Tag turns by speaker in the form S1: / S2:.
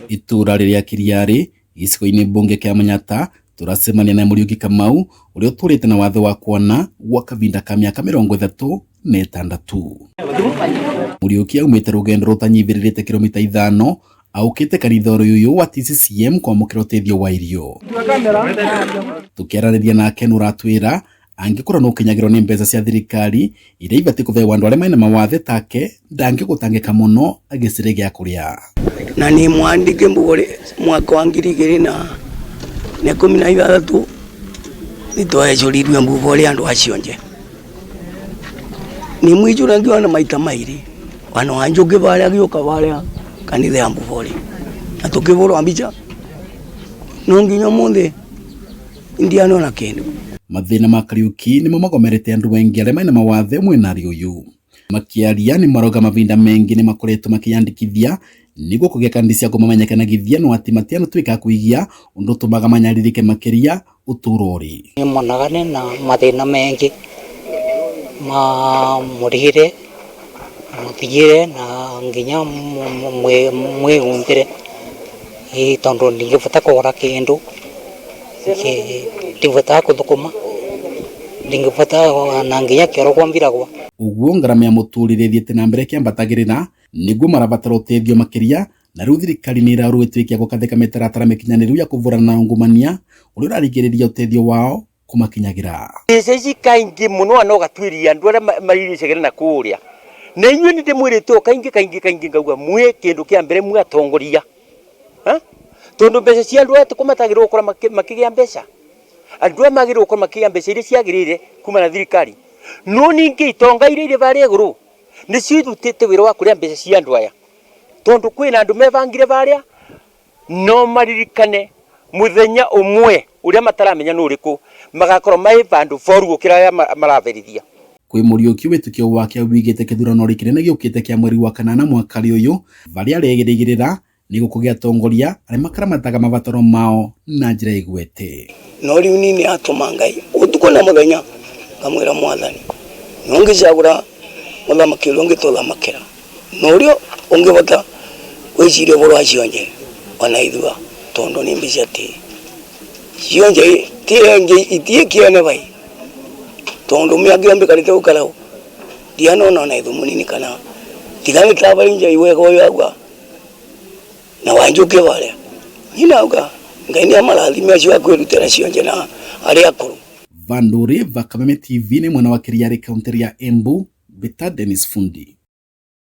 S1: Itura riria Kiriari gicigo-ini mbunge kia Manyata turacemania na Muriuki Kamau uria uturite na watho wa kuona gwa kavinda ka miaka 36. Muriuki aumite rugendo rutanyiviririte kilomita 5 aukite kanitha uyu wa TCCM kwa mukiro tethio wa irio. Tukiaraniria nake nuratwira angikora no kinyagiro ni mbeca cia thirikari iria ibati kuvewa andu aria maina mawathe take ndangigutangika muno agicire gia kuria.
S2: Na ni mwandike mbugore mwaka wa 2016 nitwaecurirwe mbugore andu acio nje ni mwijura ngiona maita mairi wana wanjuke baria gioka baria kanitha ya mbugore na tukivurwa mbica no nginya munthe indiano na kindu.
S1: Mathina ma Kariuki nimo magomerete andu wengi aria maina mawathe mwenari uyu makiaria ni maroga mavinda mengi ni makoretwo makiyandikithia niguo kugia kandi cia kumamenyekanagithia no ati matiano twika kuigia undu tumaga manyaririke makiria uturori
S3: ni monagane na mathina mengi ma murire mutigire na nginya mwegumbire tondu ndingivota kugura kindu ndingivota kuthukuma ndingivota na nginya kioro kwambiragwa
S1: uguo ngarama ya muturire thiete na mbere kiambatagirira niguo marabatara utethio makiria na riu thirikari ni iraruitwikia gukatheka mitaratara mikinyaniru ya kuvurana na ungumania uria urarigiriria utethio wao kumakinyagira.
S4: Eci kaingi muno no gatwiria andu aria mariricagire na kuria na inyuĩ ni ndimwirite kaingi ngauga mwe kindu kia mbere mwe atongoria tondu mbeca cia andu aya tikumatagirwo ukora makigia mbeca andu aya magirwo ukora makigia mbeca iria ciagirire kuma na thirikari no ningi itonga iria iri baria iguru ni cirutite wira wa kuria mbeca cia andu aya tondu kwina andu mebangire baria no maririkane muthenya umwe uria mataramenya no uriku magakorwo mai bandu foru gukira aya maraverithia.
S1: Kwi Muriuki witukio wake wigite kithurano rikinene giukite kia mweri wa kanana mwaka uyu varia aregirigirira ni gukugia tongoria aria makaramataga mabataro mao na njira igwete.
S2: No riu nini atuma Ngai utuko na muthenya kamwira mwathani nongicagura muthamaki uria ungituthamakira no rio ungivota gwiciria boro acio nje ona ithua tondu ni mbica ti cio nje itie kione bai tondu miagiambe karite ukarau diano na ithu munini kana tigani tabari nje iwega uyu agwa na wanjuke baria inauga Ngai ni amarathime acio akwirutira cio nje na aria akuru.
S1: Vanduri va Kameme TV ni mwana wa Kiriari kaunti ya Embu Beta Dennis Fundi.